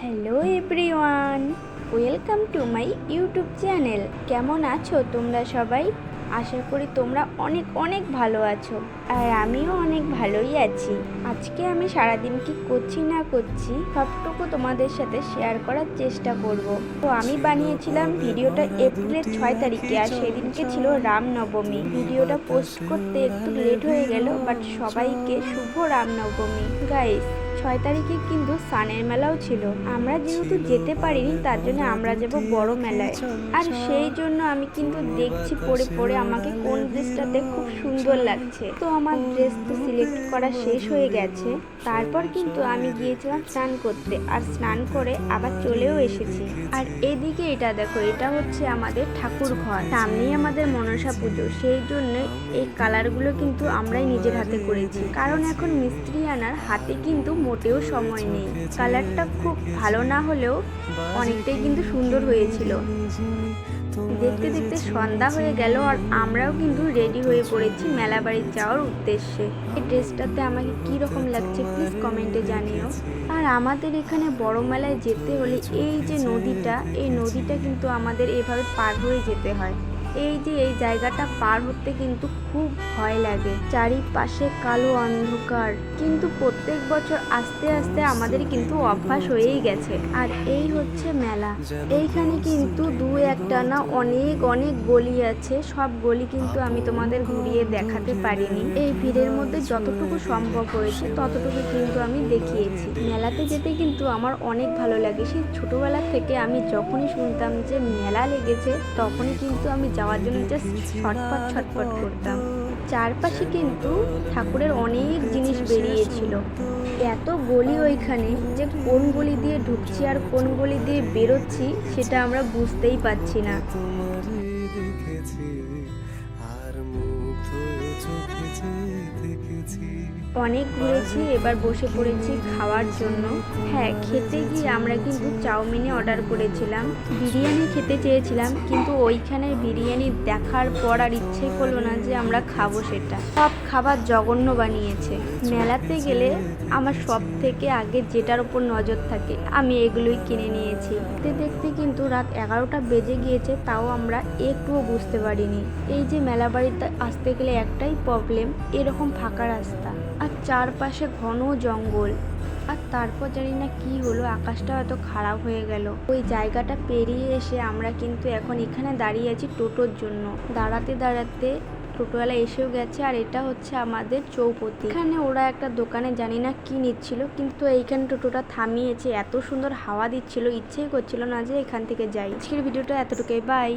Hello everyone, welcome to my YouTube channel. কেমন আছো তোমরা সবাই? আশা করি তোমরা অনেক অনেক ভালো আছো, আর আমিও অনেক ভালোই আছি। আজকে আমি সারাদিন কি করছি না করছি সবটুকু তোমাদের সাথে শেয়ার করার চেষ্টা করব। তো আমি বানিয়েছিলাম ভিডিওটা এপ্রিলের 6 তারিখে, আর সেদিনকে ছিল রামনবমী। ভিডিওটা পোস্ট করতে একটু লেট হয়ে গেল, বাট সবাইকে শুভ রামনবমী গাইস। 6 তারিখে কিন্তু সানের মেলাও ছিল। আমরা যেহেতু যেতে পারিনি, তার জন্য আমরা যাব বড় মেলায়। আর সেই জন্য আমি কিন্তু দেখছি পরে পরে আমাকে কোন ড্রেসটাতে খুব সুন্দর লাগছে। তো আমার ড্রেস তো সিলেক্ট করা শেষ হয়ে গেছে। তারপর কিন্তু আমি গিয়েছিলাম স্নান করতে, আর স্নান করে আবার চলেও এসেছি। আর এদিকে এটা দেখো, এটা হচ্ছে আমাদের ঠাকুর ঘর। সামনেই আমাদের মনসা পুজো, সেই জন্য এই কালারগুলো কিন্তু আমরাই নিজের হাতে করেছি, কারণ এখন মিস্ত্রি আনার হাতে কিন্তু মোটেও সময় নেই। কালারটা খুব ভালো না হলেও অনেকটাই কিন্তু সুন্দর হয়েছিল। দেখতে দেখতে সন্ধ্যা হয়ে গেল, আর আমরাও কিন্তু রেডি হয়ে পড়েছি মেলা বাড়ি যাওয়ার উদ্দেশ্যে। এই ড্রেসটাতে আমাকে কি রকম লাগছে প্লিজ কমেন্টে জানিও। আর আমাদের এখানে বড় মেলায় যেতে হলে এই যে নদীটা, এই নদীটা কিন্তু আমাদের এভাবে পার হয়ে যেতে হয়। এই যে এই জায়গাটা পার হতে কিন্তু খুব ভয় লাগে, চারিপাশে কালো অন্ধকার, কিন্তু প্রত্যেক বছর আস্তে আস্তে আমাদের কিন্তু অভ্যাস হয়েই গেছে। আর এই হচ্ছে মেলা। এইখানে কিন্তু দু একটা না অনেক অনেক গলি আছে, সব গলি কিন্তু আমি তোমাদের ঘুরিয়ে দেখাতে পারিনি। এই ভিড়ের মধ্যে যতটুকু সম্ভব হয়েছে ততটুকু কিন্তু আমি দেখিয়েছি। মেলাতে যেতে কিন্তু আমার অনেক ভালো লাগে। সেই ছোটবেলা থেকে আমি যখনই শুনতাম যে মেলা লেগেছে, তখনই কিন্তু আমি যাওয়ার জন্য জাস্ট ছটফট ছটফট করতাম। চারপাশে কিন্তু ঠাকুরের অনেক জিনিস বেরিয়েছিল। এত গলি ওইখানে যে কোন গলি দিয়ে ঢুকছি আর কোন গলি দিয়ে বেরোচ্ছি সেটা আমরা বুঝতেই পারছি না। অনেক ঘুরেছি, এবার বসে পড়েছি খাওয়ার জন্য। হ্যাঁ, খেতে গিয়ে আমরা কিন্তু চাউমিনে অর্ডার করেছিলাম। বিরিয়ানি খেতে চেয়েছিলাম, কিন্তু ওইখানের বিরিয়ানি দেখার পর আর ইচ্ছে করলো না যে আমরা খাবো সেটা। সব খাবার জঘন্য বানিয়েছে। মেলাতে গেলে আমার সব থেকে আগে যেটার উপর নজর থাকে আমি এগুলোই কিনে নিয়েছি। দেখতে দেখতে কিন্তু রাত 11টা বেজে গিয়েছে, তাও আমরা একটুও বুঝতে পারিনি। এই যে মেলা বাড়িতে আসতে গেলে একটাই প্রবলেম, এরকম ফাঁকা রাস্তা আর চারপাশে ঘন জঙ্গল। আর তারপর জানি না কি হলো, আকাশটা হয়তো খারাপ হয়ে গেল। ওই জায়গাটা পেরিয়ে এসে আমরা কিন্তু এখন এখানে দাঁড়িয়ে আছি টোটোর জন্য। দাঁড়াতে দাঁড়াতে টোটোওয়ালা এসেও গেছে, আর এটা হচ্ছে আমাদের চৌপতি। এখানে ওরা একটা দোকানে জানি না কি নিচ্ছিল, কিন্তু এইখানে টোটোটা থামিয়েছে। এত সুন্দর হাওয়া দিচ্ছিল, ইচ্ছেই করছিল না যে এখান থেকে যাই। আজকের ভিডিওটা এতটুকুই, বাই।